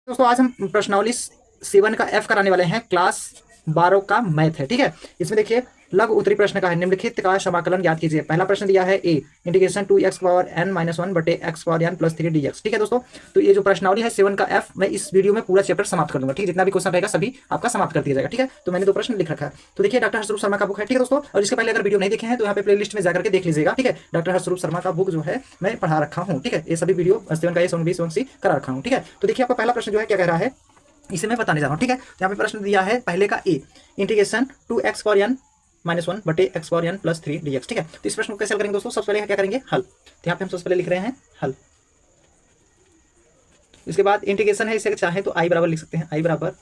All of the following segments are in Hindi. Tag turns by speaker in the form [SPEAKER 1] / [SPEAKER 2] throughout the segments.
[SPEAKER 1] दोस्तों आज हम प्रश्नावली 7 का एफ कराने वाले हैं। क्लास 12 का मैथ है। ठीक है, इसमें देखिए लघु उत्तरी प्रश्न का है, निम्नलिखित का समाकलन ज्ञात कीजिए। पहला प्रश्न दिया है a integration 2x power n minus 1 बटे x power n plus 3 dx। ठीक है दोस्तों, तो ये जो प्रश्नावली है 7 का एफ मैं इस वीडियो में पूरा चैप्टर समाप्त कर दूंगा। ठीक है, जितना भी क्वेश्चन रहेगा सभी आपका समाप्त कर दिया जाएगा। ठीक है, तो मैंने 2 प्रश्न लिख रखा है। तो देखिए डॉक्टर हर्षरूप शर्मा का बुक है। ठीक है दोस्तों, और इसके पहले अगर वीडियो नहीं देखे हैं तो यहाँ पे प्ले लिस्ट में जाकर के देख लीजिएगा। ठीक है, डॉक्टर हर्षरूप शर्मा का बुक जो है मैं पढ़ा रखा हूँ। ठीक है, ये सभी वीडियो 7 का ए 7 बी 7 सी करा रखा हूँ। ठीक है, तो देखिए आपका पहला प्रश्न जो है क्या कह रहा है इसे मैं बताने जा रहा हूँ। ठीक है, तो यहाँ पे प्रश्न दिया है पहले का a integration 2x power n minus 1 बटे x power n plus 3 dx। ठीक है, तो इस प्रश्न को कैसे हल करेंगे दोस्तों? सबसे पहले क्या करेंगे? हल। तो यहाँ पे हम सबसे पहले लिख रहे हैं हल। इसके बाद इंटीग्रेशन है, इसे चाहे तो i बराबर लिख सकते हैं, i बराबर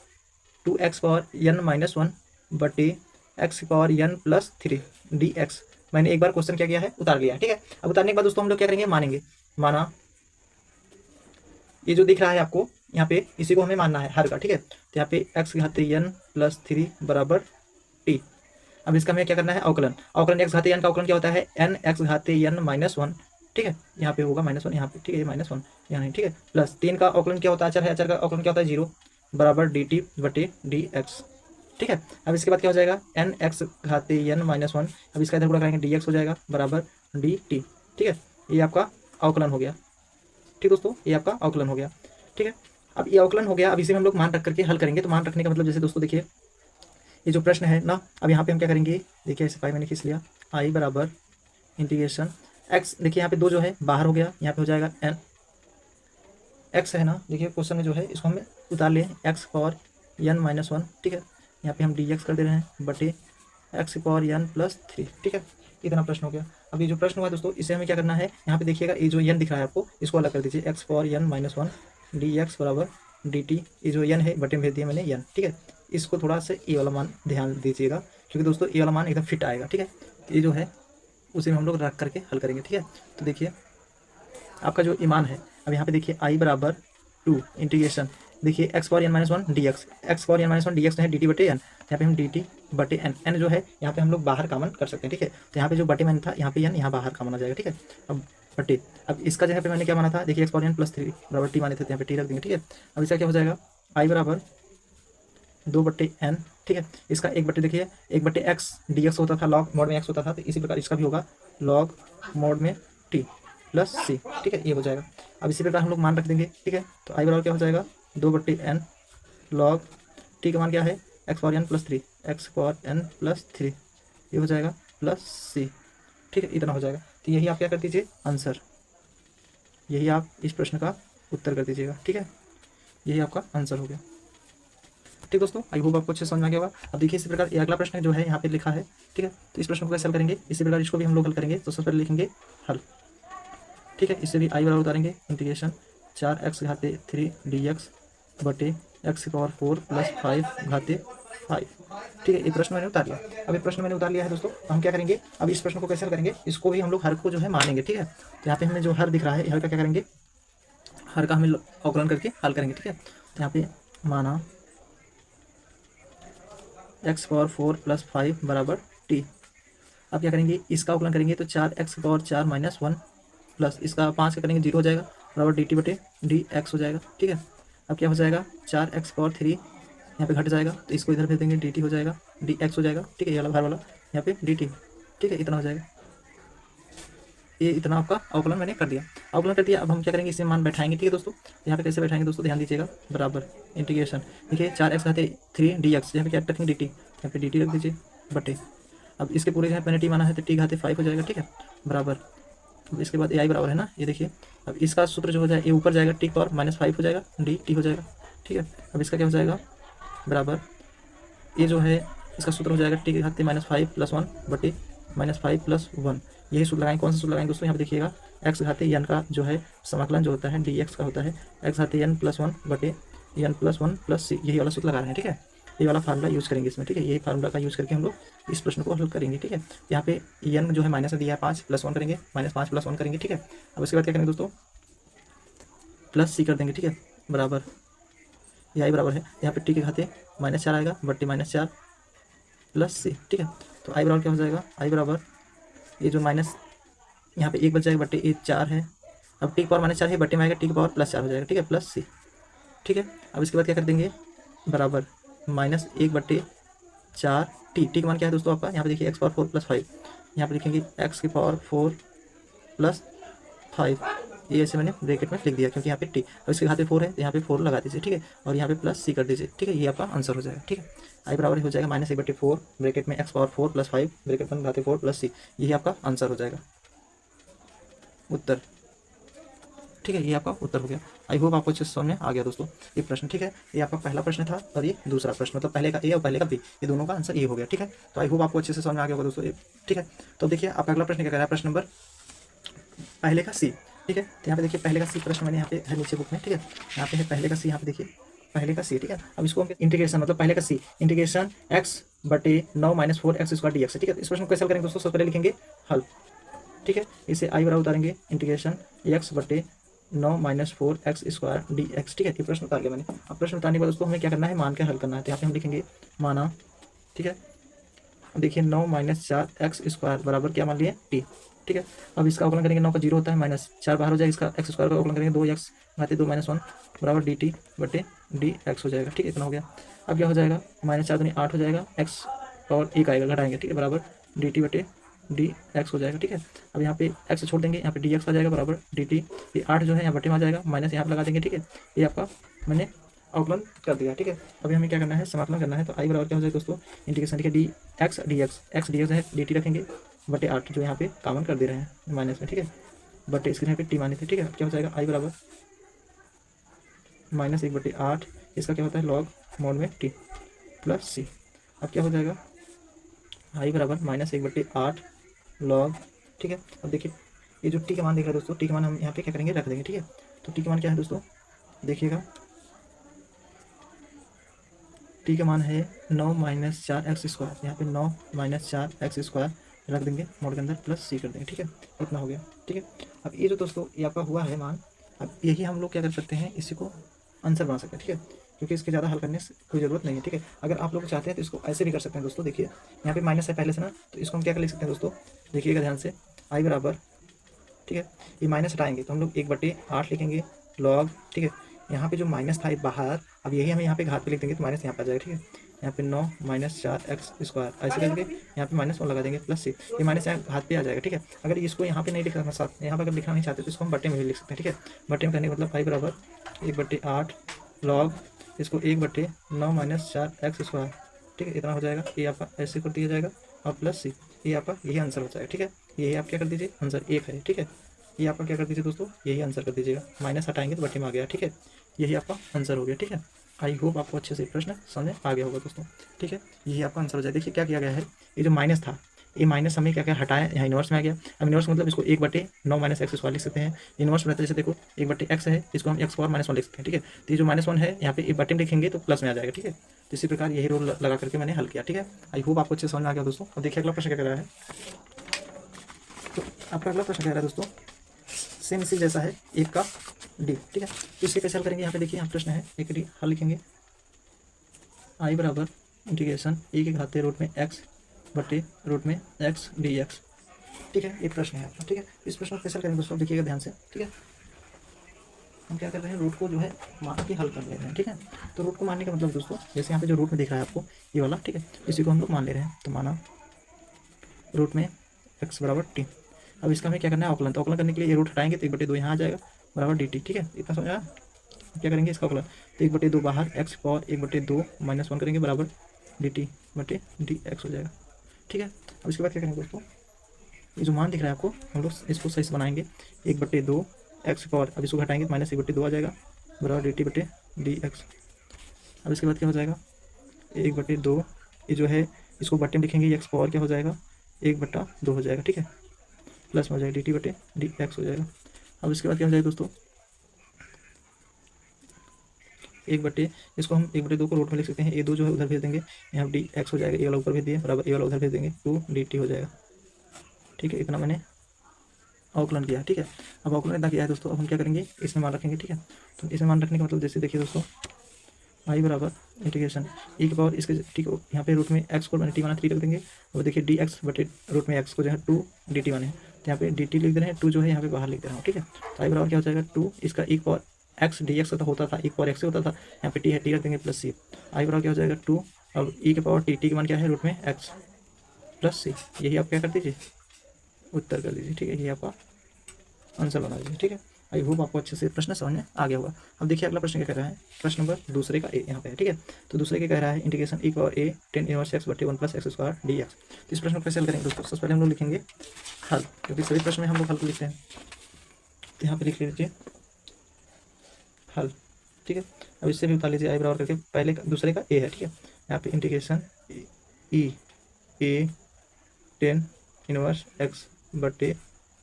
[SPEAKER 1] 2x पावर n माइनस 1 बटे x power n plus 3 dx। मैंने एक बार क्वेश्चन क्या किया है, उतार लिया है। ठीक है, अब उतारने के बाद दोस्तों हम लोग क्या करेंगे, मानेंगे। माना ये जो दिख रहा है आपको यहाँ पे, इसी को हमें मानना है हर का। ठीक है, तो यहाँ पे x घाते n प्लस 3 बराबर t। अब इसका हमें क्या करना है, अवकलन। अवकलन x घाते n का अवकलन क्या होता है, n x घाते n माइनस 1। ठीक है, यहाँ पे होगा माइनस 1 यहाँ पे। ठीक है, माइनस 1 यहाँ नहीं। ठीक है, प्लस 3 का अवकलन क्या होता है, अचर है, अचर का अवकलन क्या होता है 0 बराबर dt बटे dx। ठीक है, अब इसके बाद क्या हो जाएगा, n x घाते n माइनस 1। अब इसका इधर गुणा करेंगे dx हो जाएगा बराबर dt। ठीक है, ये आपका अवकलन हो गया। ठीक दोस्तों, ये आपका अवकलन हो गया। ठीक है, अब ये अवकलन हो गया। अब इसे हम लोग मान रख करके हल करेंगे। तो मान रखने का मतलब जैसे दोस्तों देखिए ये जो प्रश्न है ना, अब यहाँ पे हम क्या करेंगे, देखिए इसे पाई मैंने खींच लिया, i बराबर इंटीग्रेशन x। देखिए यहाँ पे 2 जो है बाहर हो गया, यहाँ पे हो जाएगा n x है ना। देखिए क्वेश्चन में जो है इसको हमें उतार लिए x पावर n माइनस 1। ठीक है, यहाँ पे हम dx कर दे रहे हैं बटे x पावर n प्लस 3। ठीक है, इतना प्रश्न हो गया। अब ये जो प्रश्न हुआ है दोस्तों, इसे हमें क्या करना है, यहाँ पे देखिएगा ये जो n दिख रहा है आपको, इसको अलग कर दीजिए, x power n minus 1 dx बराबर dt। ये जो n है बटे में भेज दिया मैंने n। ठीक है, इसको थोड़ा सा ए वाला मान ध्यान दीजिएगा, क्योंकि दोस्तों ए वाला मान एकदम फिट आएगा। ठीक है, तो ये जो है उसे हम लोग रख करके हल करेंगे। ठीक है, तो देखिए आपका जो ईमान है, अब यहाँ पे देखिए i बराबर 2 इंटीग्रेशन, देखिए x power n minus 1 dx, x power n minus 1 dx है dt बटे n। यहाँ पे हम dt बटे n जो है यहाँ पे हम लोग बाहर कॉमन कर सकते हैं। ठीक है, तो यहाँ पे जो बटे मैंने था, यहाँ पे n यहाँ बाहर कॉमन आ जाएगा। ठीक है, अब बटे, अब इसका जगह पे मैंने क्या माना था, देखिए x पावर n प्लस 3 बराबर t माने थे, यहाँ पे t रख देंगे। ठीक है, अब इसका क्या हो जाएगा, i बराबर 2 बटे n। ठीक है, इसका 1 बटे, देखिए 1 बटे x dx होता था, लॉग मोड में x होता था, तो इसी प्रकार इसका भी होगा लॉग मोड में t प्लस c। ठीक है, ये हो जाएगा। अब इसी प्रकार हम लोग मान रख देंगे। ठीक है, तो i बराबर क्या हो जाएगा, 2 बटे n लॉग t का मान क्या है, x power n plus 3, x power n plus 3, ये हो जाएगा प्लस c। ठीक है, इतना हो जाएगा। तो यही आप क्या कर दीजिए, आंसर, यही आप इस प्रश्न का उत्तर कर दीजिएगा। ठीक है, यही आपका आंसर हो गया। ठीक दोस्तों, आई होप आपको अच्छे समझ में आ गया होगा। अब देखिए इसी प्रकार ये अगला प्रश्न जो है यहाँ पे लिखा है। ठीक है, तो इस प्रश्न को कैसे हल करेंगे, इसी प्रकार इसको भी हम लोग हल करेंगे। तो सबसे पहले लिखेंगे हल। ठीक है, इससे भी आई बराबर उतारेंगे इंटीग्रेशन 4x घाते 3 dx बटे x पावर 4 प्लस 5 घाते 5। ठीक है, ये प्रश्न मैंने उतार लिया। अब ये प्रश्न मैंने उतार लिया है दोस्तों, तो हम क्या करेंगे, अब इस प्रश्न को कैसे हल करेंगे, इसको भी हम लोग हर को जो है मानेंगे। ठीक है, तो यहाँ पे हमें जो हर दिख रहा है, हर का क्या करेंगे, हर का हमें अवकलन करके हल करेंगे। ठीक है, तो यहाँ पे माना x पावर 4 प्लस 5 बराबर t। अब क्या करेंगे, इसका अवकलन करेंगे तो 4x पावर 4 माइनस 1 प्लस इसका 5 का करेंगे 0 हो जाएगा बराबर dt बटे dx हो जाएगा। ठीक है, अब क्या हो जाएगा, 4x पावर 3 यहाँ पे घट जाएगा, तो इसको इधर भेज देंगे, dt हो जाएगा dx हो जाएगा। ठीक है, ये वाला बाहर वाला यहाँ पे dt। ठीक है, इतना हो जाएगा। ये इतना आपका अवकलन मैंने कर दिया, अवकलन कर दिया। अब हम क्या करेंगे, इसे मान बैठाएंगे। ठीक है दोस्तों, यहाँ पे कैसे बैठाएंगे दोस्तों, ध्यान दीजिएगा, बराबर इंटीग्रेशन, देखिए 4x घाते 3 dx, यहाँ पे क्या रखेंगे dt, यहाँ पे dt रख दीजिए बटे, अब इसके पूरे यहाँ पे मैंने t माना है तो t घाते 5 हो जाएगा। ठीक है, बराबर, अब इसके बाद ai बराबर है ना, ये देखिए, अब इसका सूत्र जो हो जाए, ये ऊपर जाएगा, t पावर माइनस 5 हो जाएगा, dt हो जाएगा। ठीक है, अब इसका क्या हो जाएगा, बराबर, ये जो है इसका सूत्र हो जाएगा t घाते माइनस 5 प्लस 1 बटे माइनस 5 प्लस 1। यही सूत्र लगाएंगे, कौन सा सूत्र लगाएंगे दोस्तों, यहाँ पे देखिएगा x घाते n का जो है समाकलन जो होता है dx का होता है x घाते n प्लस 1 बटे n प्लस 1 प्लस c, यही वाला सूत्र लगा रहे हैं। ठीक है, ये वाला फार्मूला यूज़ करेंगे इसमें। ठीक है, यही फार्मूला का यूज़ करके हम लोग इस प्रश्न को हल करेंगे। ठीक है, यहाँ पे n जो है माइनस में दिया है 5 प्लस 1 करेंगे, माइनस 5 प्लस 1 करेंगे। ठीक है, अब उसके बाद क्या करेंगे दोस्तों, प्लस c कर देंगे। ठीक है, बराबर, ये आई बराबर है, यहाँ पे t के घाते माइनस 4 आएगा बट्टे माइनस 4 प्लस c। ठीक है, तो आई बराबर क्या हो जाएगा, आई बराबर ये जो माइनस यहाँ पे 1 बच जाएगा बट्टे ये 4 है, अब टी की पावर माइनस 4 है, बट्टे में आएगा टी की पावर प्लस 4 हो जाएगा। ठीक है, प्लस c। ठीक है। अब इसके बाद क्या कर देंगे, बराबर -1/4 टी। टी का मान क्या है दोस्तों आपका, यहाँ पे देखिए x पावर 4 + 5, यहाँ पे लिखेंगे x की पावर 4 + 5, ये ऐसे मैंने ब्रैकेट में लिख दिया क्योंकि यहाँ पे टी, और इसके हाथ पे 4 है तो यहाँ पे 4 लगा दीजिए, ठीक है, और यहाँ पे +c कर दीजिए, ठीक है, ये आपका आंसर हो जाएगा, ठीक है। आई बराबर हो जाएगा -1/4 ब्रैकेट में x पावर 4 + 5 ब्रैकेट में घाते 4 + c, यही आपका आंसर हो जाएगा, उत्तर, ठीक है, ये आपका उत्तर हो गया। आई होप आपको अच्छे से समझ में आ गया दोस्तों ये प्रश्न, ठीक है। ये आपका पहला प्रश्न था और ये दूसरा प्रश्न, मतलब पहले का ए और पहले का बी, ये दोनों का आंसर ए हो गया, ठीक है। तो आई होप आपको अच्छे से समझ में आ गया होगा दोस्तों ये, ठीक है। तो देखिए आपका अगला प्रश्न क्या कह रहा है, प्रश्न नंबर पहले का सी, ठीक है। तो यहाँ पे देखिए पहले का सी प्रश्न मैंने यहाँ पे है नीचे बुक में, ठीक है, यहाँ पे है पहले का सी, यहाँ पे देखिए पहले का सी, ठीक है। अब इसको हम इंटीग्रेशन, मतलब पहले का सी इंटीग्रेशन x/9 - 4x² dx, ठीक है। इस प्रश्न को कैसे हल करेंगे दोस्तों, सबसे पहले लिखेंगे हल, ठीक है, इसे आई बराबर उतारेंगे इंटीग्रेशन x/9 - 4x² dx, ठीक है। ये प्रश्न उतार लिया मैंने। अब प्रश्न उतारने के बाद दोस्तों हमें क्या करना है, मान के हल करना है, तो यहाँ पे हम लिखेंगे माना, ठीक है। अब देखिए 9 - 4x² बराबर क्या मान लिए t, ठीक है। अब इसका अवकलन करेंगे, 9 का 0 होता है, -4 बाहर हो जाएगा, इसका x² का अवकलन करेंगे 2x घाते 2 - 1 बराबर dt/dx हो जाएगा, ठीक है, इतना हो गया। अब क्या हो जाएगा, -4 दूनी 8 हो जाएगा, x और 1 आएगा घटाएंगे, ठीक है, बराबर dt/dx हो जाएगा, ठीक है। अब यहाँ पे x छोड़ देंगे, यहाँ पे dx आ जाएगा बराबर dt, ये 8 जो है यहाँ बटे में आ जाएगा, माइनस यहाँ पे लगा देंगे, ठीक है। ये आपका मैंने अवकलन कर दिया, ठीक है। अभी हमें क्या करना है, समाकलन करना है, तो आई बराबर क्या हो जाएगा दोस्तों, इंटीग्रेशन, ठीक है, x dx है, dt रखेंगे बटे 8 जो यहाँ पे कॉमन कर दे रहे हैं माइनस में, ठीक है, बटे इसके यहाँ पे टी माने थे, ठीक है। अब क्या हो जाएगा, आई बराबर -1/8, इसका क्या होता है लॉग मोड में टी प्लस सी। अब क्या हो जाएगा, आई बराबर -1/8 लॉग, ठीक है। अब देखिए ये जो टी का मान दिख रहा है दोस्तों, टी का मान हम यहाँ पे क्या करेंगे, रख देंगे, ठीक है। तो टी का मान क्या है दोस्तों, देखिएगा टी का मान है 9 - 4x², यहाँ पे 9 - 4x² रख देंगे मोड के अंदर, प्लस सी कर देंगे, ठीक है, इतना हो गया, ठीक है। अब ये जो दोस्तों ये आपका हुआ है मान, अब यही हम लोग क्या कर सकते हैं, इसी को आंसर बना सकते हैं, ठीक है, क्योंकि इसके ज़्यादा हल करने से कोई ज़रूरत नहीं है, ठीक है। अगर आप लोग चाहते हैं तो इसको ऐसे भी कर सकते हैं दोस्तों, देखिए यहाँ पे माइनस है पहले से ना, तो इसको हम क्या कर लिख सकते हैं दोस्तों, देखिएगा ध्यान से, आई बराबर, ठीक है, ये माइनस हटाएंगे तो हम लोग 1/8 लिखेंगे लॉग, ठीक है, यहाँ पे जो माइनस था बाहर, अब यही हम यहाँ पे घात पे लिख देंगे तो माइनस यहाँ पे आ जाएगा, ठीक है। यहाँ पे 9 - 4x² ऐसे करके यहाँ पे -1 लगा देंगे प्लस सी, ये माइनस यहाँ हाथ पे आ जाएगा, ठीक है। अगर इसको यहाँ पे नहीं लिखना साथ, यहाँ पे अगर लिखना नहीं चाहते तो इसको हम बटे में भी लिख सकते हैं, ठीक है। बटे में करने का मतलब आई बराबर 1/8 लॉग, इसको 1/9 - 4x², ठीक है, इतना हो जाएगा, ये आपका ऐसे कर दिया जाएगा, और प्लस सी, ये आपका यही आंसर हो जाएगा, ठीक है। यही आप क्या कर दीजिए, आंसर 1 है, ठीक है। ये आपका क्या कर दीजिए दोस्तों, यही आंसर कर दीजिएगा, माइनस हटाएंगे तो बटे में आ गया, ठीक है, यही आपका आंसर हो गया, ठीक है। आई होप आपको अच्छे से प्रश्न समझ आ गया होगा दोस्तों, ठीक है, यही आपका आंसर हो जाए। देखिए क्या किया गया है, ये जो माइनस था, ये माइनस हमें क्या क्या हटाया, यहाँ इनवर्स में आ गया। अब इनवर्स मतलब इसको 1/9 - x² लिख सकते हैं, इनवर्स में रहता है, जैसे देखो 1/x है, इसको हम x² -1 लिख सकते हैं, ठीक है। तो ये जो -1 है यहाँ पे बटे में लिखेंगे तो प्लस में आ जाएगा, ठीक है। तो इसी प्रकार यही रूल लगा करके मैंने हल किया, ठीक है। आई होप आपको अच्छे से समझ में आ गया दोस्तों। अब देखिए अगला प्रश्न क्या कह रहा है, तो आपका अगला प्रश्न कह रहा है दोस्तों, सेम इसी जैसा है, 1 का डी, ठीक है। तो इसे कैसे हल करेंगे, यहाँ पे देखिए यहाँ प्रश्न है, एक डी हल लिखेंगे, आई बराबर इंटीग्रेशन e के घाते रूट में x dx, ठीक है, ये प्रश्न है आपका, ठीक है। इस प्रश्न को कैसे हल करेंगे दोस्तों, देखिएगा ध्यान से, ठीक है। हम क्या कर रहे हैं, रूट को जो है मान के हल कर ले रहे हैं, ठीक है। तो रूट को मानने का मतलब दोस्तों, जैसे यहाँ पे जो रूट में दिख रहा है आपको ये वाला, ठीक है, इसी को हम लोग मान ले रहे हैं, तो माना रूट में x बराबर टी। अब इसका हमें क्या करना है, अवकलन, तो अवकलन करने के लिए ये रूट हटाएंगे तो 1/2 यहाँ आ जाएगा बराबर dt, ठीक है, इतना समझा। क्या करेंगे इसका अवकलन, तो 1/2 बाहर, x पावर 1/2 -1 करेंगे बराबर dt/dx हो जाएगा, ठीक है। अब इसके बाद क्या करेंगे दोस्तों, ये जो मान दिख रहा है आपको, हम लोग इसको सही से बनाएंगे, 1/2 x पावर, अब इसको घटाएंगे तो -1/2 आ जाएगा बराबर dt/dx। अब इसके बाद क्या हो जाएगा, 1/2, ये जो है इसको बटे में लिखेंगे, x पावर क्या हो जाएगा 1/2 हो जाएगा, ठीक है, प्लस में हो जाएगा dt/dx हो जाएगा। अब इसके बाद क्या हो जाएगा दोस्तों, इसको हम 1/2 को रूट में लिख सकते हैं, ये 2 जो है उधर भेज देंगे, यहाँ dx हो जाएगा, ये वाला ऊपर भेज दिए बराबर ये वाला उधर भेज देंगे, 2 dt हो जाएगा, ठीक है। इतना मैंने अवकलन किया, ठीक है। अब अवकलन इतना किया है दोस्तों, अब हम क्या करेंगे, इसमें मान रखेंगे, ठीक है। तो इसमें मान रखने का मतलब जैसे देखिए दोस्तों, आई बराबर इंटीग्रेशन e की पावर इसके, ठीक है, यहाँ पे रूट में x को मैंने t माना 3 रख देंगे, और देखिए dx/रूट में x को जो है 2 dt माने, तो यहाँ पे dt लिख दे रहे हैं, 2 जो है यहाँ पे बाहर लिख दे रहा हूँ, ठीक है। तो आई बराबर क्या हो जाएगा 2, इसका e की पावर एक्स डी एक्स का होता था, एक पावर एक्स होता था, यहाँ पे टी है, टी रख देंगे प्लस सी, आई बराबर क्या हो जाएगा 2, अब ई के पावर टी, टी का मान क्या है रूट में एक्स प्लस सी, यही आप क्या कर दीजिए उत्तर कर दीजिए, ठीक है, ये आपका आंसर बना दीजिए, ठीक है। आई होप आपको अच्छे से प्रश्न समझ में आ गया होगा। अब देखिए अगला प्रश्न क्या कह रहा है, प्रश्न नंबर दूसरे का ए यहाँ पे है, ठीक है। तो दूसरे के कह रहा है इंटीग्रेशन ई पावर ए टेन इनवर्स एक्स बटे 1 plus x square D x. तो इस प्रश्न को कैसे हल करेंगे दोस्तों, सबसे पहले हम लोग लिखेंगे हल, क्योंकि सभी प्रश्न में हम लोग हल को लिखते हैं, तो यहाँ पे लिख लीजिए हल, ठीक है। अब इससे भी उतार लीजिए आई बराबर करके, पहले दूसरे का ए है, ठीक है, यहाँ पे इंटीग्रेशन ई ए टेन इनवर्स एक्स बटे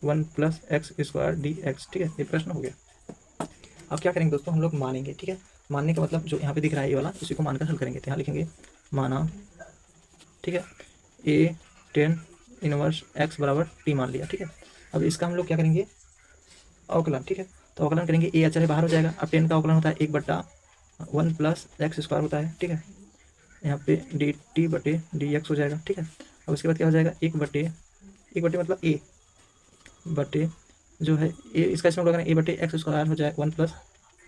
[SPEAKER 1] 1 plus x square D x, ठीक है, ये प्रश्न हो गया। अब क्या करेंगे दोस्तों, हम लोग मानेंगे, ठीक है, मानने का मतलब जो यहाँ पे दिख रहा है ये वाला, इसी को मानकर हल करेंगे। तो यहाँ लिखेंगे माना, ठीक है, ए टेन इनवर्स एक्स बराबर टी मान लिया, ठीक है। अब इसका हम लोग क्या करेंगे अवकलन, ठीक है, तो अवकलन करेंगे, ए अचर बाहर हो जाएगा। अब 10 का अवकलन होता है 1/1 प्लस एक्स स्क्वायर होता है, ठीक है, यहाँ पे डी टी बटे डी एक्स हो जाएगा, ठीक है। अब उसके बाद क्या हो जाएगा 1/1 मतलब ए बटे जो है ए, इसका इसमें लगाना ए बटे एक्स स्क्वायर हो जाएगा 1 प्लस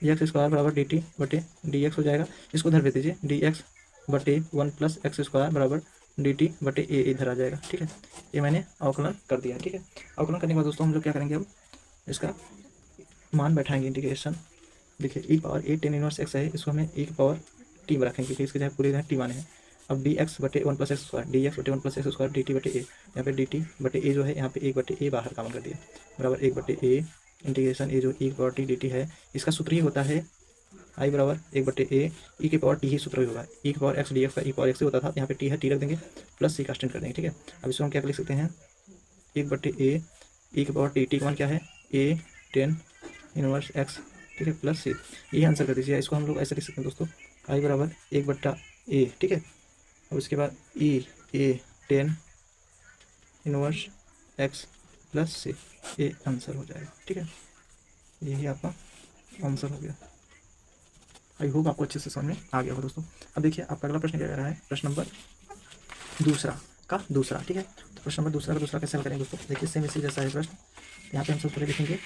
[SPEAKER 1] एक्स स्क्वायर बराबर डी टी बटे डी एक्स हो जाएगा। इसको उधर भेज दीजिए, डी एक्स बटे 1 प्लस एक्स स्क्वायर बराबर डी टी बटे ए इधर आ जाएगा, ठीक है। ये मैंने अवकलन कर दिया, ठीक है। अवकलन करने के बाद दोस्तों हम लोग क्या करेंगे, अब इसका मान बैठाएंगे इंटीग्रेशन, देखिए ई पावर ए टेन इनवर्स एक्स है, इसको हमें ई की पावर टी में रखेंगे, क्योंकि इसके जगह पूरे टी माने हैं। अब डी एक्स बटे 1 plus x square, D x बटे 1 plus x square D T बटे ए, यहाँ पे डी टी बटे ए जो है, यहाँ पे 1 बटे ए बाहर कॉमन कर दिया, बराबर 1 बटे ए इंटीग्रेशन ए जो ई पावर टी डी टी है, इसका सूत्र ही होता है आई बराबर 1 बटे ए ई के पावर टी ही सूत्र ही होगा, ई के पावर एक्स डी एक्स का ई पावर एक्स से होता था, यहाँ पे टी है, टी रख देंगे प्लस सी का स्टैंड कर देंगे, ठीक है। अब इसको हम क्या लिख सकते हैं 1 बटे ए ई के पावर टी, टी का मान क्या है ए टेन इनवर्स एक्स, ठीक है, प्लस सी, ये आंसर कर दीजिए। इसको हम लोग ऐसे लिख सकते हैं दोस्तों, आई बराबर 1 बट्टा ए, ठीक है, और उसके बाद ई ए tan inverse X plus C, ये आंसर हो जाएगा, ठीक है, यही आपका आंसर हो गया। आई होप आपको अच्छे से समझ में आ गया होगा दोस्तों। अब देखिए आपका अगला प्रश्न क्या कह रहा है, प्रश्न नंबर दूसरा का दूसरा, ठीक है। तो प्रश्न नंबर दूसरा का दूसरा कैसे हल करेंगे दोस्तों, देखिए सेम इसी जैसा है प्रश्न। यहाँ पे हम सबसे पहले लिखेंगे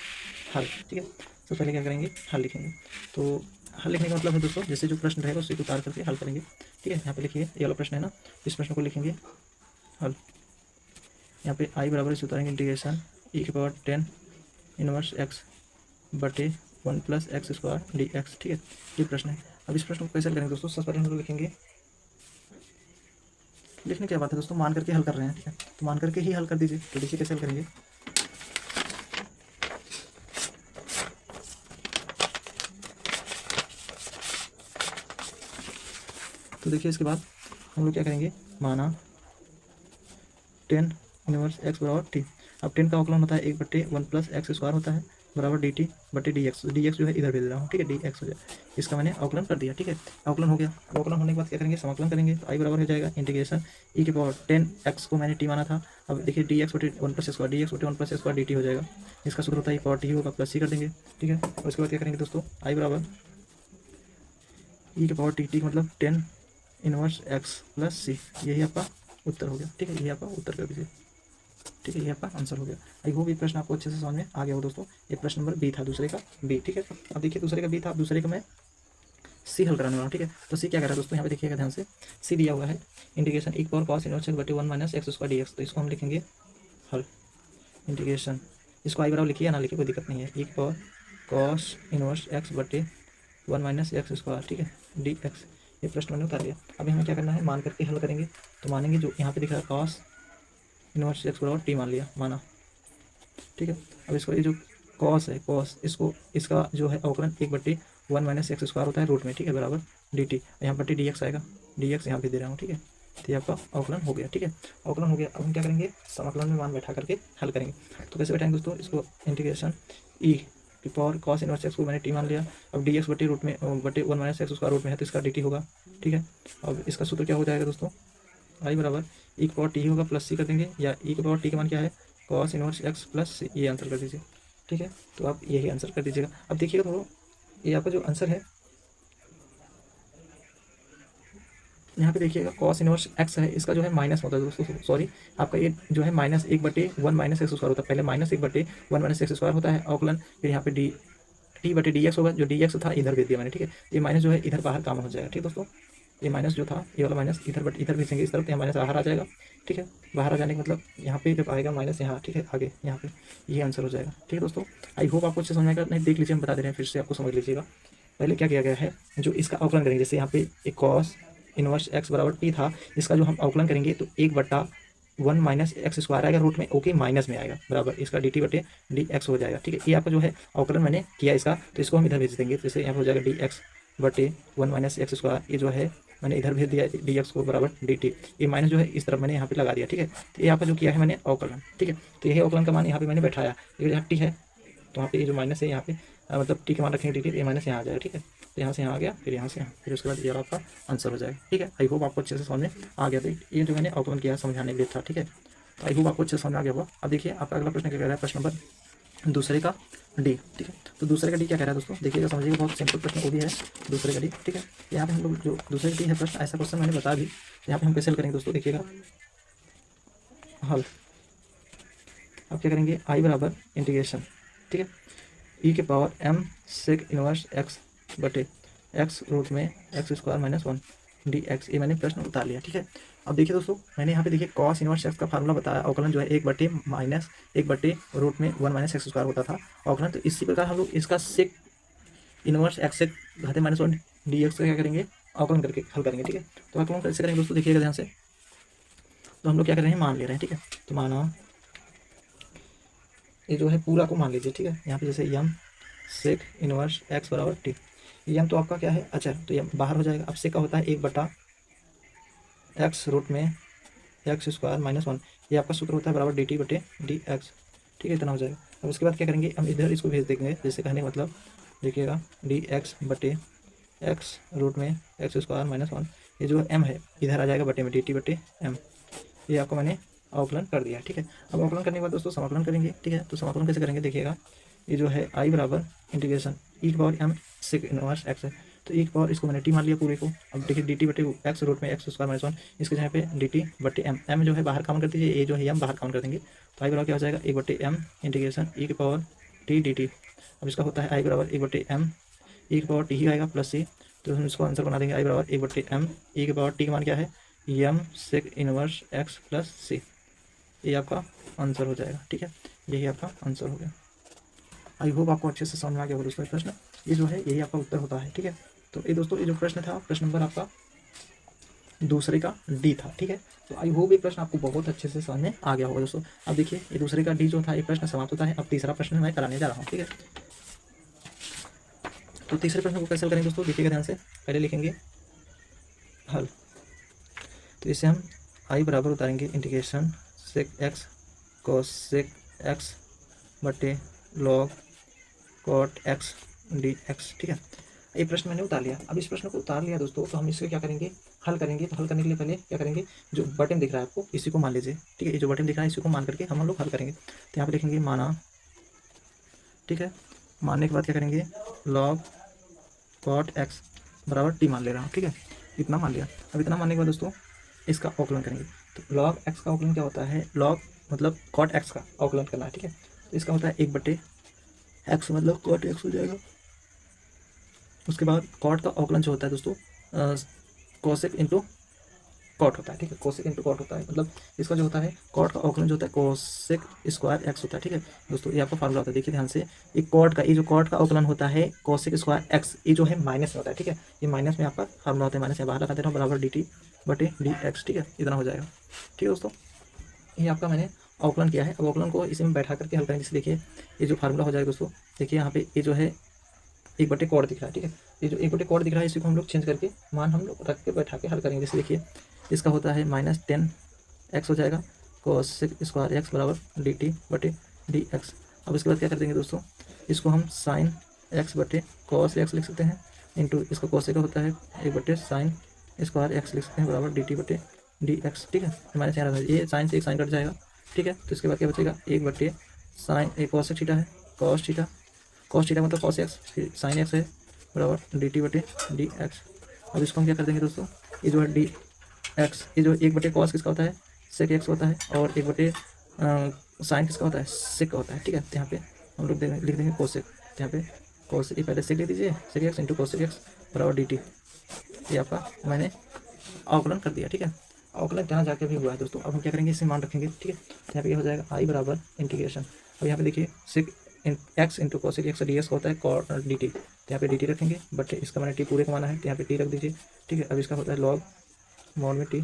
[SPEAKER 1] हल, ठीक है, सबसे पहले क्या करेंगे हल लिखेंगे। तो हल लिखने का मतलब है दोस्तों, जैसे जो प्रश्न रहेगा उसी को उतार करके हल करेंगे, ठीक है। यहाँ पे लिखिए ये वाला प्रश्न है ना, इस प्रश्न को लिखेंगे हल। यहाँ पे आई बराबर इसे उतारेंगे इंटीग्रेशन ई के पावर 10 इनवर्स एक्स बटे 1 plus x square D x, ठीक है, ये प्रश्न है। अब इस प्रश्न को कैसे हल करेंगे दोस्तों, सबसे पहले हम लोग लिखेंगे, लिखने क्या बात है दोस्तों, मान करके हल कर रहे हैं, ठीक है, तो मान करके ही हल कर दीजिए। तो देखिए कैसे हल करेंगे, तो देखिए इसके बाद हम लोग क्या करेंगे, माना 10 इनवर्स एक्स बराबर टी। अब 10 का अवकलन होता है 1 बटे 1 प्लस एक्स स्क्वायर होता है, बराबर डी टी बटे डी एक्स, डी एक्स जो है इधर भेज रहा हूँ, ठीक है, डी एक्स हो जाए, इसका मैंने अवकलन कर दिया, ठीक है, अवकलन हो गया। अवकलन होने के बाद क्या करेंगे, समाकलन करेंगे, तो आई बराबर हो जाएगा इंटीग्रेशन ई के पावर 10 एक्स को मैंने टी माना था, अब देखिए डी एक्स बटे 1 प्लस स्क्वायर, डी एक्स बटे 1 प्लस स्क्वायर डी टी हो जाएगा, इसका सूत्र होता है पावर टी होगा प्लस सी कर देंगे, ठीक है। और उसके बाद क्या करेंगे दोस्तों, आई बराबर ई के पावर टी, टी मतलब 10 इनवर्स एक्स प्लस सी, यही आपका उत्तर हो गया, ठीक है, यही आपका उत्तर कर दीजिए, ठीक है, ये आपका आंसर हो गया। आई होप ये प्रश्न आपको अच्छे से समझ में आ गया हो दोस्तों। ये प्रश्न नंबर बी था, दूसरे का बी, ठीक है। अब देखिए दूसरे का बी था, अब दूसरे का मैं सी हल कराने वाला हूँ, ठीक है। तो सी क्या कर रहा है दोस्तों, यहाँ पे देखिएगा ध्यान से, सी दिया हुआ है इंटीग्रेशन ई पावर कॉस इनवर्स एक्स बटे 1 minus x square D x, तो इसको हम लिखेंगे हल इंटीग्रेशन, इसको आई बराबर लिखिए या ना लिखिए कोई दिक्कत नहीं है, ई पावर कॉस इनवर्स एक्स बटे 1 माइनस एक्स स्क्वायर, ठीक है, डी एक्स, ये प्रश्न मैंने उतार लिया। अभी हमें क्या करना है, मान करके हल करेंगे। तो मानेंगे जो यहाँ पे दिख रहा है कॉस इनवर्स एक्स बराबर टी मान लिया, माना, ठीक है। अब इसको ये जो कॉस है, कॉस इसको इसका जो है अवकलन 1 बटे 1 माइनस एक्स स्क्वायर होता है रूट में, ठीक है, बराबर डी टी, यहाँ बटे डी एक्स आएगा, डी एक्स यहाँ पे दे रहा हूँ, ठीक है। तो ये आपका अवकलन हो गया, ठीक है, अवकलन हो गया। अब हम क्या करेंगे, समाकलन में मान बैठा करके हल करेंगे। तो कैसे बैठाएंगे दोस्तों, इसको इंटीग्रेशन ई की पावर कॉस इनवर्स एक्स को मैंने टी मान लिया, अब डी एक्स बटे रूट में बटे 1 माइनस एक्स स्क्वायर रूट में है, तो इसका डी टी होगा, ठीक है। अब इसका सूत्र क्या हो जाएगा दोस्तों, आई बराबर ई के पावर टी होगा प्लस सी कर देंगे, या ई के पावर टी का मान क्या है cos inverse X plus C, ये आंसर कर दीजिए, ठीक है। तो आप यही आंसर कर दीजिएगा। अब देखिएगा थोड़ा, ये आपका जो आंसर है यहाँ पे देखिएगा कॉस इनवर्स एक्स है, इसका जो है माइनस होता है दोस्तों, सॉरी आपका ये जो है -1 बटे 1 माइनस एक्स स्क्वायर होता है, पहले -1 बटे 1 माइनस एक्स स्क्वायर होता है अवकलन, फिर यहाँ पे डी टी बटे डी एक्स होगा, जो डी एक्स था इधर भेज दिया मैंने, ठीक है। ये माइनस जो है इधर बाहर कॉमन हो जाएगा, ठीक दोस्तों। ये माइनस जो था ये वाला माइनस इधर, बट इधर भेजेंगे इस तरफ, तो यहाँ माइनस बाहर आ जाएगा, ठीक है। बाहर आ जाने का मतलब यहाँ पे जब आएगा माइनस यहाँ, ठीक है, आगे यहाँ पे ये आंसर हो जाएगा, ठीक है दोस्तों। आई होप आपको अच्छे समझ में आएगा, नहीं देख लीजिए, हम बता दे रहे हैं फिर से, आपको समझ लीजिएगा। पहले क्या किया गया है, जो इसका अवकलन करेंगे, जैसे यहाँ पे एक कॉस इनवर्स एक्स बराबर टी था, इसका जो हम अवकलन करेंगे तो 1/1 माइनस एक्स स्क्वायर आएगा रूट में, ओके माइनस में आएगा बराबर इसका डी टी बटे डी एक्स हो जाएगा, ठीक है। ये आपका जो है अवकलन मैंने किया इसका, तो इसको हम इधर भेज देंगे, जैसे यहाँ पर हो जाएगा डी एक्स बटे 1 माइनस एक्स स्क्वायर, ये जो है मैंने इधर भेज दिया डी एक्स को बराबर डी टी, ये माइनस जो है इस तरफ मैंने यहाँ पे लगा दिया, ठीक है। तो ये यहाँ पर जो किया है मैंने अवकलन, ठीक है। तो यही अवकलन का मान यहाँ पे मैंने बैठाया, ये यहाँ टी है तो यहाँ पे ये जो माइनस है यहाँ पे मतलब टी के मान रखेंगे, टी के, ये माइनस यहाँ आ जाएगा, ठीक है। तो यहाँ से यहाँ आ गया, फिर यहाँ से यहाँ, फिर उसके बाद ये आपका आंसर हो जाएगा, ठीक है। आई होप आपको अच्छे से समझ में आ गया। तो ये जो मैंने अवकलन किया समझाने के लिए था, ठीक है। तो आई होप आपको अच्छे से समझ में आ गया होगा। अब देखिए आपका अगला प्रश्न क्या कह रहा है, प्रश्न नंबर दूसरे का डी, ठीक है। तो दूसरे का डी क्या कह रहा है दोस्तों, देखिएगा समझिएगा, बहुत सिंपल प्रश्न वो भी है, दूसरे का डी, ठीक है। यहाँ पे हम लोग जो दूसरे का डी है प्रश्न, ऐसा क्वेश्चन मैंने बता दी, यहाँ पे हम कैसे हल करेंगे दोस्तों, देखिएगा हल। अब क्या करेंगे, आई बराबर इंटीग्रेशन, ठीक है, ई के power m sec inverse x बटे एक्स रूट में x square minus 1 d x, ये मैंने प्रश्न उतार लिया, ठीक है। अब देखिए दोस्तों, मैंने यहाँ पे देखिए कॉस इनवर्स एक्स का फार्मूला बताया, अवकलन जो है 1/-1 रूट में 1 माइनस एक्स स्क्वायर होता था अवकलन। तो इसी प्रकार हम लोग इसका सेक इनवर्स एक्स से घाते -1 डी एक्स का क्या करेंगे, अवकलन करके हल करेंगे, ठीक है। तो अवकलन कैसे करेंगे दोस्तों, देखिएगा ध्यान से। तो हम लोग क्या कर रहे हैं, मान ले रहे हैं, ठीक है। तो माना ये जो है पूरा को मान लीजिए, ठीक है। यहाँ पे जैसे यम सेक इनवर्स एक्स बराबर टी, यम तो आपका क्या है अचर, तो यम बाहर हो जाएगा। अब सेक का होता है 1/x रूट में एक्स स्क्वायर माइनस 1, ये आपका सूत्र होता है बराबर डी टी बटे डी एक्स, ठीक है, इतना हो जाएगा। अब उसके बाद क्या करेंगे, हम इधर इसको भेज देंगे, जैसे कहने का मतलब देखिएगा डी एक्स बटे एक्स रूट में एक्स स्क्वायर माइनस 1, ये जो एम है इधर आ जाएगा बटे में डी टी बटे एम, ये आपको मैंने अवकलन कर दिया, ठीक है। अब अवकलन करने के बाद दोस्तों समाकलन करेंगे, ठीक है। तो समाकलन कैसे करेंगे, देखिएगा ये जो है आई बराबर इंटीग्रेशन ई की power m sec inverse x है, तो ई की पावर इसको मैंने टी मान लिया पूरे को। अब देखिए डी टी बटे एक्स रूट में एक्स स्क्वायर माइनस 1, इसके जगह पे डी टी बटे एम, एम जो है बाहर काउंट कर दीजिए, ये जो है एम बाहर काउंट कर देंगे, तो आई बराबर क्या हो जाएगा 1/m इंटीग्रेशन ई की पावर टी डी टी। अब इसका होता है आई बराबर 1/m ई की पावर टी ही आएगा प्लस सी, तो हम इसको आंसर बना देंगे आई बराबर 1/m ई की पावर टी का मान क्या है M sec inverse X plus C, ये आपका आंसर हो जाएगा, ठीक है। यही आपका आंसर हो गया। आई होप आपको अच्छे से समझ में आ गया होगा दोस्तों प्रश्न, ये जो है यही आपका उत्तर होता है, ठीक है। तो ये दोस्तों ये जो प्रश्न था, प्रश्न नंबर आपका दूसरे का डी था, ठीक है। तो आई होप ये प्रश्न आपको बहुत अच्छे से समझ में आ गया होगा दोस्तों। अब देखिए ये दूसरे का डी जो था ये प्रश्न समाप्त होता है। अब तीसरा प्रश्न मैं कराने जा रहा हूँ, ठीक है। तो तीसरे प्रश्न को कैसे करेंगे दोस्तों, देखिएगा ध्यान से, पहले लिखेंगे हल। तो इसे हम आई बराबर उतारेंगे integration sec x cosec x बटे log cot x d x, ठीक है। ये प्रश्न मैंने उतार लिया। अब इस प्रश्न को उतार लिया दोस्तों, तो हम इससे क्या करेंगे, हल करेंगे। तो हल करने के लिए पहले क्या करेंगे, जो बटन दिख रहा है आपको इसी को मान लीजिए, ठीक है। ये जो बटन दिख रहा है इसी को मान करके हम लोग हल करेंगे। तो यहाँ पे लिखेंगे माना, ठीक है। मानने के बाद क्या करेंगे, लॉग कॉट एक्स बराबर टी मान ले रहा हूँ, ठीक है, इतना मान लिया। अब इतना मानने के बाद दोस्तों इसका अवकलन करेंगे। तो लॉग एक्स का अवकलन क्या होता है, लॉग मतलब कॉट एक्स का अवकलन करना है, ठीक है। तो इसका होता है 1/x मतलब कॉट एक्स हो जाएगा। उसके बाद कॉट का अवकलन जो होता है दोस्तों कोसेक इंटू कॉट होता है, ठीक है। कोसेक इंटू कॉट होता है, मतलब इसका जो होता है कॉट का अवकलन जो होता है कोसेक स्क्वायर एक्स होता है, ठीक है दोस्तों। ये आपका फार्मूला होता है, देखिए ध्यान से, ये कॉट का, ये जो कॉट का अवकलन होता है कोसेक स्क्वायर एक्स, ये जो है माइनस में होता है, ठीक है। ये माइनस में आपका फार्मूला होता है, माइनस में बाहर लगा दे रहा हूँ बराबर डी टी बटे डी एक्स, ठीक है, इतना हो जाएगा, ठीक है दोस्तों। ये आपका मैंने अवकलन किया है। अब अवकलन को इसी में बैठा करके हल करेंगे। जैसे देखिए ये जो फार्मूला हो जाएगा दोस्तों, देखिए यहाँ पे ये जो है 1/कॉट दिख रहा है, ठीक है। ये जो 1/कॉट दिख रहा है इसी को हम लोग चेंज करके मान हम लोग रख के बैठा के हल करेंगे। जैसे देखिए इसका होता है -10x हो जाएगा कोसेक स्क्वायर एक्स बराबर डी टी बटे डी एक्स। अब इसके बाद क्या कर देंगे दोस्तों, इसको हम साइन एक्स बटे कॉस एक्स लिख सकते हैं, इंटू इसका कोसेक होता है 1/साइन स्क्वायर एक्स लिख सकते हैं बराबर डी टी बटे डी एक्स, ठीक है। हमारे से यहाँ ये साइन से एक साइन कट जाएगा, ठीक है। तो इसके बाद क्या बचेगा, 1/साइन एक कॉसेक थीटा है, कॉस थीटा मतलब कॉस एक्स, फिर साइन एक्स है बराबर डी टी बटे डी एक्स। अब इसको हम क्या कर देंगे दोस्तों, ये जो है डी एक्स, ये जो 1/कॉस किसका होता है, सेक एक्स होता है, और 1/साइन किसका होता है, सेक का होता है, ठीक है। तो यहाँ पे हम लोग लिख देंगे कोसेक, तो यहाँ पे कोस ए पहले सेक ले दीजिए, sec x into cos x बराबर डी टी। ये आपका मैंने अवकलन कर दिया, ठीक है। अवकलन जहाँ जाके भी हुआ है दोस्तों। अब हम क्या करेंगे, इसे मान रखेंगे, ठीक है। तो यहाँ पे ये हो जाएगा आई बराबर इंटीग्रेशन। अब यहाँ पे देखिए sec x into cosec x d x होता है कॉट डी टी। तो यहाँ पे डी टी रखेंगे, बट इसका मैंने टी पूरे का माना है, तो यहाँ पे टी रख दीजिए, ठीक है। अब इसका होता है लॉग मॉड में टी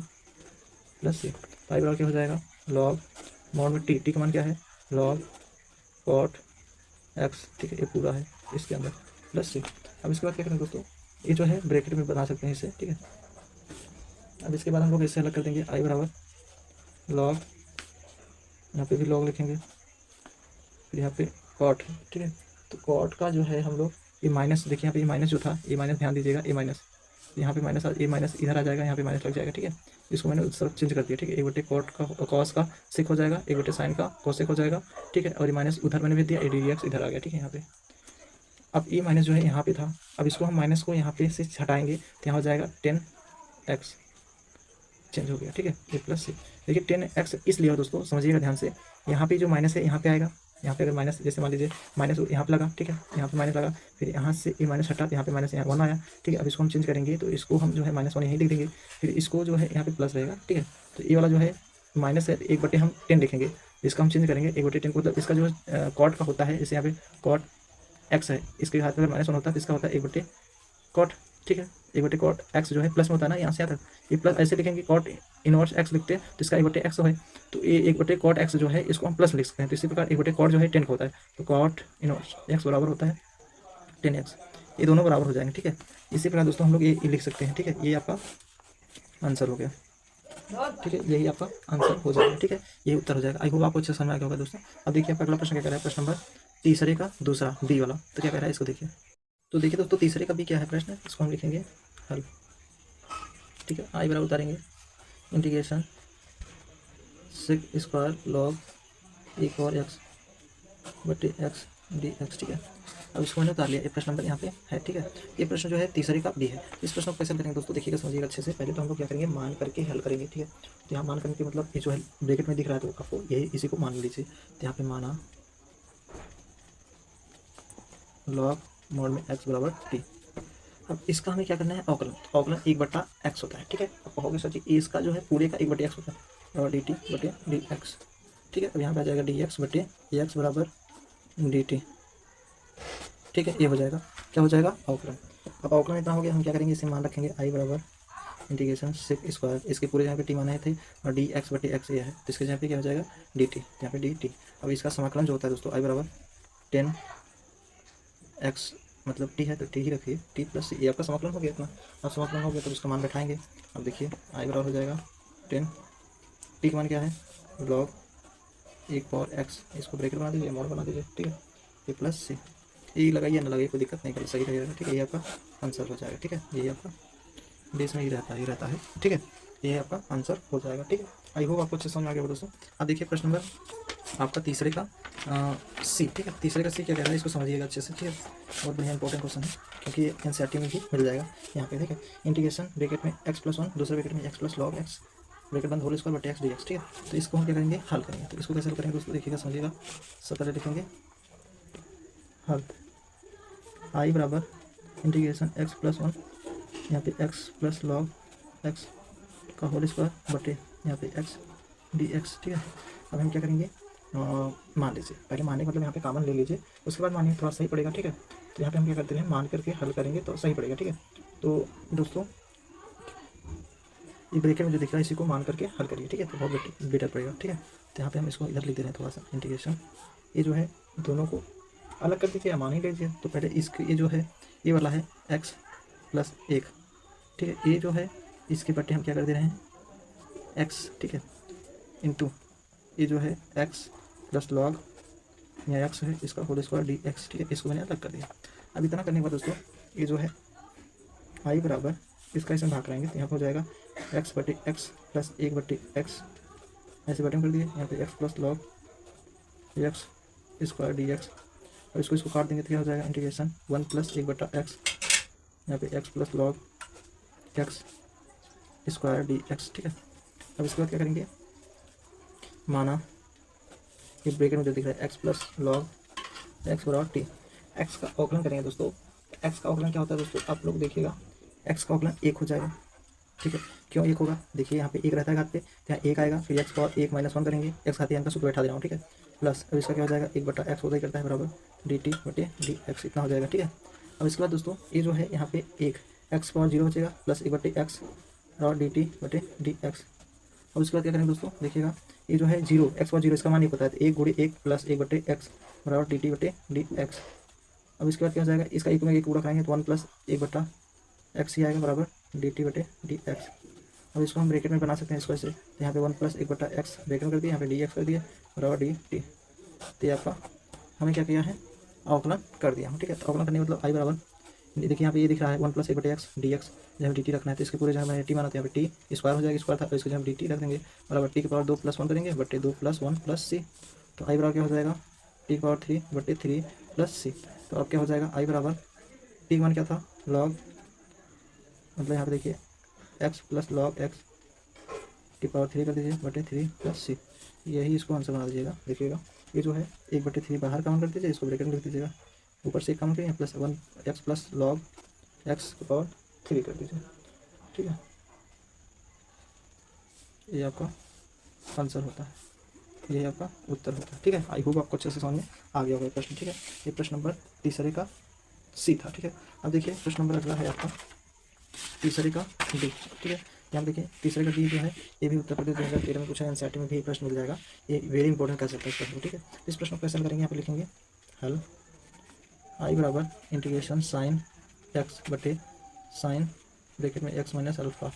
[SPEAKER 1] प्लस सी। तो आई बराबर क्या हो जाएगा, लॉग मॉड में टी का मान क्या है, लॉग कॉट एक्स, ठीक है। ये पूरा है इसके अंदर प्लस सी। अब इसके बाद क्या करेंगे दोस्तों, ये जो है ब्रैकेट में बना सकते हैं इसे, ठीक है। अब इसके बाद हम लोग इससे अलग कर देंगे, आई बराबर लॉग, यहाँ पे भी लॉग लिखेंगे, फिर यहाँ पे कॉट, ठीक है। तो कॉट का जो है हम लोग ये माइनस, देखिए यहाँ पे ये माइनस जो था, ये माइनस ध्यान दीजिएगा, ये माइनस यहाँ पे माइनस, ये माइनस इधर आ जाएगा, यहाँ पे माइनस लग जाएगा, ठीक है। इसको मैंने उस तरफ चेंज कर दिया, ठीक है। एक बटे कॉट का कॉस का सिक हो जाएगा, एक बटे साइन का कोसेक हो जाएगा, ठीक है। और ये माइनस उधर मैंने भेज दिया, ए डी एक्स इधर आ गया, ठीक है। यहाँ पे अब ये माइनस जो है यहाँ पे था, अब इसको हम माइनस को यहाँ पे से हटाएंगे तो यहाँ हो जाएगा 10x चेंज हो गया, ठीक है। ये प्लस से देखिए 10x इसलिए हो दोस्तों, समझिएगा ध्यान से, यहाँ पे जो माइनस है यहाँ पे आएगा, यहाँ पे अगर माइनस जैसे मान लीजिए माइनस यहाँ पे लगा, ठीक है, यहाँ पे माइनस लगा, फिर यहाँ से ये माइनस हटा तो यहाँ पे माइनस यहाँ 1 आया, ठीक है। अब इसको हम चेंज करेंगे तो इसको हम जो है -1 यहीं लिख देंगे, फिर इसको जो है यहाँ पे प्लस रहेगा, ठीक है। तो ये वाला जो है माइनस है, 1 बटे हम 10 लिखेंगे, इसका हम चेंज करेंगे 1 बटे 10 को, मतलब इसका जो कॉट का होता है, जैसे यहाँ पे कॉट एक्स है, इसके हाथ में -1 होता है तो इसका होता है 1 बटे कॉट, ठीक है। 1 बटे कॉट एक्स जो है प्लस में होता है ना, यहाँ से आता है ये प्लस, ऐसे लिखेंगे कॉट इनवर्स एक्स लिखते हैं तो इसका 1 बटे एक्स है, तो ये 1 बटे कॉट एक्स जो है इसको हम प्लस लिख सकते हैं। तो इसी प्रकार 1 बटे कॉट जो है 10 का होता है, तो कॉट इनवर्स एक्स बराबर होता है 10x, ये दोनों बराबर हो जाएंगे, ठीक है। इसी प्रकार दोस्तों हम लोग ये लिख सकते हैं, ठीक है। ये आपका आंसर हो गया, ठीक है। यही आपका आंसर हो जाएगा, ठीक है। यही उत्तर हो जाएगा। आई होप आपको अच्छा समझ आ गया होगा दोस्तों। अब देखिए आपका अगला प्रश्न क्या कह रहा है, प्रश्न नंबर तीसरे का दूसरा बी वाला, तो क्या कह रहा है इसको देखिए। तो देखिए दोस्तों तीसरे का बी क्या है प्रश्न, इसको हम लिखेंगे हल, ठीक है। आई बराबर उतारेंगे इंटीग्रेशन सेक स्क्वायर लॉग एक और एक्स बटे एक्स डी एक्स, ठीक है। अब इसको मैंने उतार लिया, ये प्रश्न नंबर यहाँ पे है, ठीक है। ये प्रश्न जो है तीसरे का बी है। इस प्रश्न को कैसे करेंगे दोस्तों, देखिएगा समझिएगा अच्छे से। पहले तो हम लोग क्या करेंगे, मान करके हल करेंगे, ठीक है। तो यहाँ मान करने के मतलब ये जो है ब्रैकेट में दिख रहा है तो आपको यही इसी को मान लीजिए। तो यहाँ पे माना लॉग मॉड में एक्स बराबर टी। अब इसका हमें क्या करना है, अवकलन। तो अवकलन 1 बटा एक्स होता है, ठीक है। अब कहोगे सर जी इसका जो है पूरे का 1 बटे एक्स होता है, और डी टी बटे डी एक्स, ठीक है। अब यहाँ पे आ जाएगा डी एक्स बटे एक्स बराबर डी टी, ठीक है। ये हो जाएगा, क्या हो जाएगा, अवकलन। अब अवकलन इतना हो गया, हम क्या करेंगे, इसे मान रखेंगे आई बराबर इंटीग्रेशन सेक स्क्वायर, इसके पूरे जहाँ पे टी माना थे और डी एक्स बटे एक्स ये है, तो इसके जहाँ पे क्या हो जाएगा डी टी, यहाँ पे डी टी। अब इसका समाकलन जो होता है दोस्तों आई बराबर 10x, मतलब टी है तो टी ही रखिए, टी प्लस ये आपका समाकलन हो गया इतना। अब समाकलन हो गया तो इसका मान बैठाएंगे। अब देखिए आई बराबर हो जाएगा 10, टी का मान क्या है, लॉग 1 और एक्स, इसको ब्रैकेट बना दीजिए, मॉड बना दीजिए, ठीक है। ये प्लस सी, ये लगाइए ना लगाइए कोई दिक्कत नहीं, कल सही रहेगा, ठीक है। ये आपका आंसर हो जाएगा, ठीक है। यही आपका बेस में ही रहता है, ठीक है। ये आपका आंसर हो जाएगा, ठीक है। आई होप आपको अच्छे समझ आ गया दोस्तों। अब देखिए प्रश्न नंबर आपका तीसरे का सी, ठीक है। तीसरे का सी क्या कह रहा है, इसको समझिएगा अच्छे से, ठीक है। बहुत बढ़िया इंपॉर्टेंट क्वेश्चन है, क्योंकि ये एनसीईआरटी में भी मिल जाएगा यहाँ पे, ठीक है। इंटीग्रेशन ब्रैकेट में x+1, दूसरे ब्रैकेट में x+ log x, ब्रैकेट बंद होल स्क्वायर बटे x dx, ठीक है। तो इसको हम क्या करेंगे, हल करेंगे। तो इसको कैसे हल करेंगे दोस्तों, देखिएगा समझिएगा। सब पहले लिखेंगे हल, आई बराबर इंटीग्रेशन x+1, यहाँ पे x+ log x का होल स्क्वायर बटे यहाँ पे x dx, ठीक है। अब हम क्या करेंगे, मान लीजिए, पहले मानने का मतलब यहाँ पे कॉमन ले लीजिए, उसके बाद मानिए थोड़ा सही पड़ेगा, ठीक है। तो यहाँ पे हम क्या करते हैं, मान करके हल करेंगे तो सही पड़ेगा, ठीक है। तो दोस्तों ये ब्रैकेट में जो दिख रहा है इसी को मान करके हल करिए, ठीक है। तो बहुत बेटर पड़ेगा, ठीक है। तो यहाँ पे हम इसको इधर लिख दे रहे हैं थोड़ा सा, इंटीग्रेशन ये जो है दोनों को अलग कर दीजिए या मान ही लीजिए। तो पहले इसके ये जो है ये वाला है x+1, ठीक है। ये जो है इसके बटे हम क्या कर दे रहे हैं x, ठीक है, इंटू ये जो है x+ log या x है इसका होल स्क्वायर dx, ठीक है। इसको मैंने अलग कर दिया। अब इतना करने के बाद दोस्तों ये जो है आई बराबर इसका इसमें भाग कराएंगे तो यहाँ पर हो जाएगा x बटे x प्लस 1 बटे x, ऐसे बटन कर दिए। यहाँ पे x+ log x square dx, और इसको काट देंगे तो क्या हो जाएगा, इंटीग्रेशन 1 + 1 बटा x, यहाँ पे x+ log x square dx, ठीक है। अब इसके बाद क्या करेंगे, माना ये ब्रैकेट में जो दिख रहा है x+ log x बराबर t, एक्स का अवकलन करेंगे दोस्तों। एक्स का अवकलन क्या होता है दोस्तों, आप लोग देखिएगा, एक्स का अवकलन 1 हो जाएगा, ठीक है। क्यों 1 होगा, देखिए यहाँ पे 1 रहता है घात पे, तो यहाँ 1 आएगा, फिर एक्स पावर 1 -1 करेंगे, एक्स घाती n का सूत्र बैठा दे रहा हूँ, ठीक है। प्लस अब इसका क्या हो जाएगा, 1/x होता ही करता है बराबर dt/dx, इतना हो जाएगा, ठीक है। अब इसके बाद दोस्तों ये जो है यहाँ पे 1 एक्स पावर 0 बचेगा प्लस 1/x और dt/dx। अब उसके बाद क्या करेंगे दोस्तों, देखिएगा ये जो है 0 एक्स पावर 0 इसका मान 1 होता है, तो 1 × 1 प्लस 1/x बराबर dt/dx। अब इसके बाद क्या हो जाएगा, इसका 1 में 1 पूरा खाएंगे तो 1 प्लस 1/x ही आएगा बराबर dt/dx। अब इसको हम ब्रैकेट में बना सकते हैं इसको ऐसे, तो यहाँ पे 1 प्लस 1/x ब्रैकेट में कर दिया, यहाँ पे dx कर दिया बराबर dt। तो ये आपका हमने क्या किया है, अवकलन कर दिया, ठीक है। तो अवकलन करने मतलब आई बराबर, देखिए यहाँ पे ये दिख रहा है 1 प्लस 1/x dx, जब हमें dt रखना है तो इसके पूरे जहाँ मैंने टी माना तो यहाँ पे टी स्क्वायर हो जाएगा, स्क्वायर था तो इसको जब हम dt रख देंगे बराबर टी की पावर 2 + 1 करेंगे बटे 2 + 1 + c। तो आई बराबर क्या हो जाएगा, टी की पावर 3/3 + c। तो अब क्या हो जाएगा, आई बराबर टी मान क्या था, log, मतलब यहाँ पे देखिए x + log x की पावर 3 कर दीजिए बटे 3 + c, यही इसको आंसर बना दीजिएगा। देखिएगा ये जो है 1/3 बाहर काउंट कर दीजिए, इसको ब्रैकेट में लिख दीजिएगा, ऊपर से काउंट करिए प्लस 1x + log x की पावर 3 कर दीजिए, ठीक है। ये आपका आंसर होता है, यही आपका उत्तर होता है, ठीक है। आई होप आपको अच्छे से समझ में आ गया होगा प्रश्न, ठीक है। ये प्रश्न नंबर तीसरे का सी था, ठीक है। अब देखिए प्रश्न नंबर अगला है आपका तीसरे का डी, ठीक है। यहाँ देखिए तीसरे का डी जो है ये भी उत्तर प्रदेश 2013 में पूछा है, एनसीईआरटी में भी प्रश्न मिल जाएगा, ये वेरी इंपॉर्टेंट कंसेप्ट है इस प्रश्न को, ठीक है। इस प्रश्न को कैसे हल करेंगे, यहाँ पे लिखेंगे हल आई बराबर इंटीग्रेशन साइन एक्स बटे साइन ब्रैकेट में x - अल्फा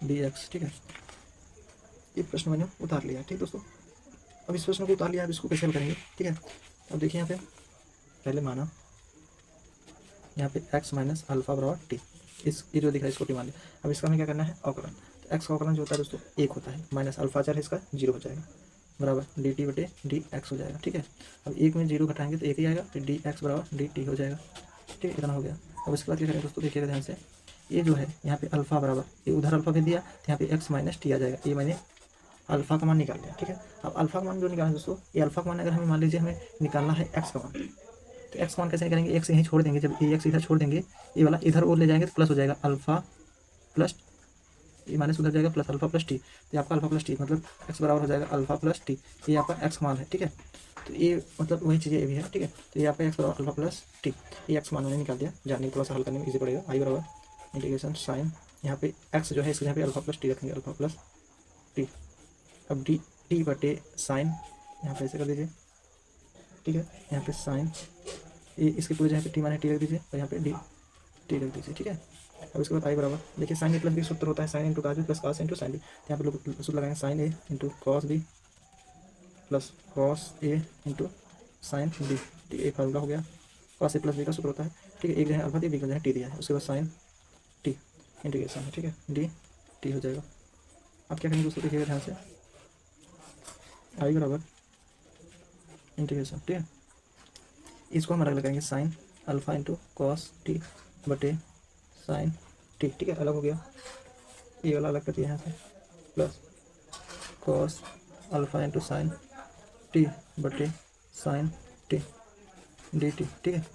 [SPEAKER 1] dx, ठीक है। ये प्रश्न मैंने उतार लिया है, ठीक दोस्तों। अब इस प्रश्न को उतार लिया, अब इसको कैसे हल करेंगे, ठीक है। अब देखिए यहाँ पे पहले माना यहाँ पे x - अल्फा बराबर टी, इस ये जो दिख रहा है इसको टी मान लिया। अब इसका हमें क्या करना है, अवकलन। तो x का अवकलन जो होता है दोस्तों 1 होता है, माइनस अल्फा चार है इसका 0 हो जाएगा बराबर dt/dx हो जाएगा, ठीक है। अब 1 में 0 घटाएंगे तो 1 ही आएगा, फिर dx बराबर dt हो जाएगा, ठीक है। इतना हो गया। अब इसके बाद क्या करेंगे दोस्तों, देखिएगा ध्यान से, ये जो है यहाँ पे अल्फा बराबर, ये उधर अल्फा भेज दिया तो यहाँ पे x - t आ जाएगा, ये मैंने अल्फा का मान निकाल लिया, ठीक है। अब अल्फा का मान जो निकालना है दोस्तों, ये अल्फा का मान अगर हमें मान लीजिए हमें निकालना है एक्स का मान, तो एक्स का मान कैसे निकालेंगे, एक्स यहीं छोड़ देंगे, जब ये एक्स इधर छोड़ देंगे ये वाला इधर और ले जाएंगे तो प्लस हो जाएगा अल्फा प्लस, ये माइनस उधर जाएगा प्लस अल्फा प्लस टी, तो आपका अल्फा प्लस टी मतलब एक्स बराबर हो जाएगा अल्फा प्लस टी, ये आपका एक्स मान है, ठीक है। तो ये मतलब वही चीज़ें ये भी है, ठीक है। तो ये आपका एक्स बराबर अल्फा प्लस टी, ये एक्स मान मैंने निकाल दिया, जानने थोड़ा सा हल करने में इजी पड़ेगा। आई बराबर इंटीग्रेशन साइन, यहाँ पे एक्स जो है इसके यहाँ पे अल्फा प्लस टी रखेंगे, अल्फा प्लस टी। अब डी टी बटे साइन यहाँ पे ऐसे कर दीजिए, ठीक है। यहाँ पे साइन, ये इसके पूरे यहाँ पे टी माने टी रख दीजिए और यहाँ पे डी टी रख दीजिए, ठीक है। अब इसके बाद आई बराबर, देखिए साइन ए प्लस बी सूत्र होता है, sine into cos B plus cos into sine B. यहाँ पे लोग सूत्र लगाएंगे sine A into cos B plus cos A into sine B, ठीक है। एक फार्मूला हो गया, कॉस ए प्लस बी का सूत्र होता है, ठीक है। एक जो है अल्फा दिया, बी का जो है टी दिया है, उसके बाद साइन टी इंटीग्रेशन है, ठीक है, डी टी हो जाएगा। अब क्या करेंगे दोस्तों, देखिएगा ध्यान से, आई बराबर इंटीग्रेशन, ठीक है। इसको हम अलग लगाएंगे, sine alpha into cos T बटे साइन टी, ठीक है। अलग हो गया, ये वाला अलग कर दिया यहाँ से, plus cos alpha into sine T बटे साइन टी डी टी, ठीक है।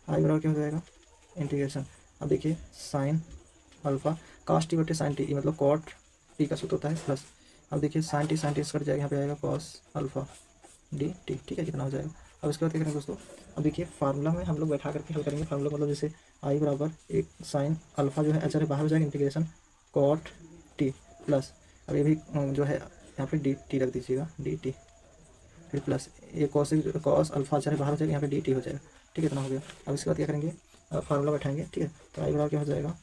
[SPEAKER 1] आई बराबर क्या हो जाएगा, इंटीग्रेशन। अब देखिए साइन अल्फा कॉस टी बटे साइन टी, मतलब कॉट टी का सूत्र होता है प्लस, अब देखिए साइन टी कट जाएगा, यहाँ पे आएगा कॉस अल्फा डी टी, ठीक है, कितना हो जाएगा। अब इसके बाद क्या करेंगे दोस्तों, अब देखिए फार्मूला में हम लोग बैठा करके हल करेंगे। फार्मूला मतलब जैसे आई बराबर एक साइन अल्फा जो है अच्छा बाहर हो जाएगा, इंटीग्रेशन कॉट टी प्लस, अब ये भी जो है यहाँ पे डी टी रख दीजिएगा, डी टी, फिर प्लस ये कॉस अल्फा अच्छा बाहर हो जाएगा, यहाँ पे डी टी हो जाएगा, ठीक है, इतना हो गया। अब इसके बाद क्या करेंगे, फार्मूला बैठाएंगे, ठीक है। तो आई बराबर क्या हो जाएगा,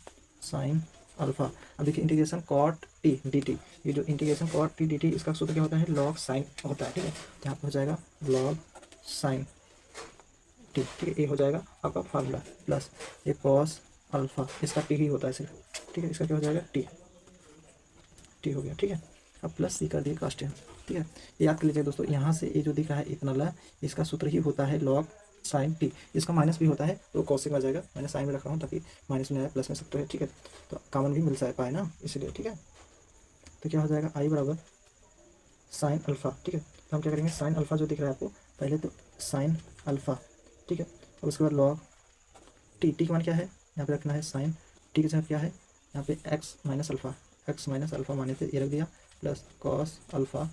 [SPEAKER 1] साइन अल्फा, अब देखिए integration cot t d t, ये जो integration cot t d t इसका सूत्र क्या होता है, लॉग साइन होता है, ठीक है। यहाँ पे हो जाएगा लॉग साइन टी, ठीक है, ये हो जाएगा आपका फार्मूला, प्लस ये कॉस अल्फा इसका टी ही होता है सिर्फ, ठीक है। इसका क्या हो जाएगा, टी टी हो गया, ठीक है। अब प्लस सी कर दिए कास्टेन, ठीक है। याद कर लीजिए दोस्तों, यहाँ से ये जो दिख रहा है इतना ला, इसका सूत्र ही होता है लॉग साइन टी, इसका माइनस भी होता है तो कॉसिक में आ जाएगा, मैंने साइन में रख रहा हूँ ताकि माइनस में आए प्लस में सब तो है, ठीक है। तो कॉमन भी मिल पाए ना, इसलिए, ठीक है। तो क्या हो जाएगा, आई बराबर साइन अल्फा, ठीक है। तो हम क्या करेंगे, साइन अल्फा जो दिख रहा है आपको, पहले तो साइन अल्फा, ठीक है, अब उसके बाद लॉग टी, टी का मान क्या है, यहाँ पे रखना है साइन टी के साथ क्या है, यहाँ पे एक्स माइनस अल्फ़ा माने थे ये रख दिया, प्लस कॉस अल्फ़ा।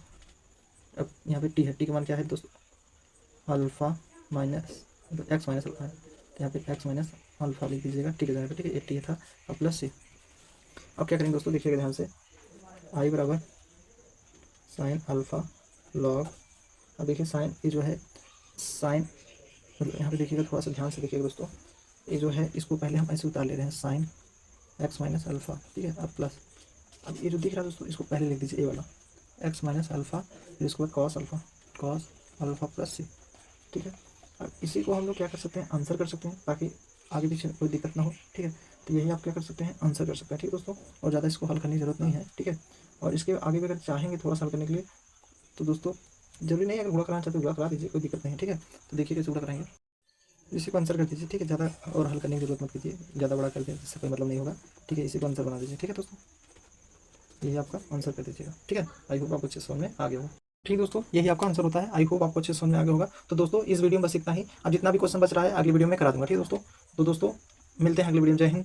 [SPEAKER 1] अब यहाँ पे टी है, टी का मान क्या है दोस्तों, alpha minus x minus alpha है, तो यहाँ पे एक्स माइनस अल्फ़ा लिख दीजिएगा, ठीक है ठीक है, ये टी था। अब प्लस सी। अब क्या करेंगे दोस्तों, देखिएगा ध्यान से, आई बराबर साइन अल्फ़ा लॉग, अब देखिए साइन ये जो है साइन, मतलब यहाँ पे देखिएगा थोड़ा सा ध्यान से देखिएगा दोस्तों, ये जो है इसको पहले हम ऐसे उतार ले रहे हैं साइन एक्स माइनस अल्फ़ा, ठीक है। अब प्लस, अब ये जो दिख रहा है दोस्तों इसको पहले लिख दीजिए, ये वाला एक्स माइनस अल्फ़ा, फिर इसके बाद कॉस अल्फ़ा प्लस सी, ठीक है। अब इसी को हम लोग क्या कर सकते हैं, आंसर कर सकते हैं, ताकि आगे पीछे कोई दिक्कत ना हो, ठीक है। तो यही आप क्या कर सकते हैं, आंसर कर सकते हैं, ठीक है दोस्तों। और ज़्यादा इसको हल करने की ज़रूरत नहीं है, ठीक है। और इसके आगे भी अगर चाहेंगे थोड़ा सा हल करने के लिए तो दोस्तों जरूरी नहीं है, अगर गुणा कराना चाहते हो गुणा करा दीजिए, कोई दिक्कत नहीं है, ठीक है। तो देखिए कैसे गुणा कराएंगे, इसी को आंसर कर दीजिए, ठीक है। ज़्यादा और हल करने की जरूरत मत कीजिए, ज़्यादा बड़ा कर दिया इससे कोई मतलब नहीं होगा, ठीक है। इसी को आंसर बना दीजिए, ठीक है दोस्तों, यही आपका आंसर कर दीजिएगा, ठीक है। आई होप आपको अच्छे समझ में आ गया होगा, ठीक दोस्तों, यही आपका आंसर होता है। आई होप आपको अच्छे समझ में आ गया होगा। तो दोस्तों इस वीडियो में बस इतना ही, अब जितना भी क्वेश्चन बच रहा है अगली वीडियो में करा दूंगा, ठीक है दोस्तों। तो दोस्तों मिलते हैं अगली वीडियो में, जय हिंद।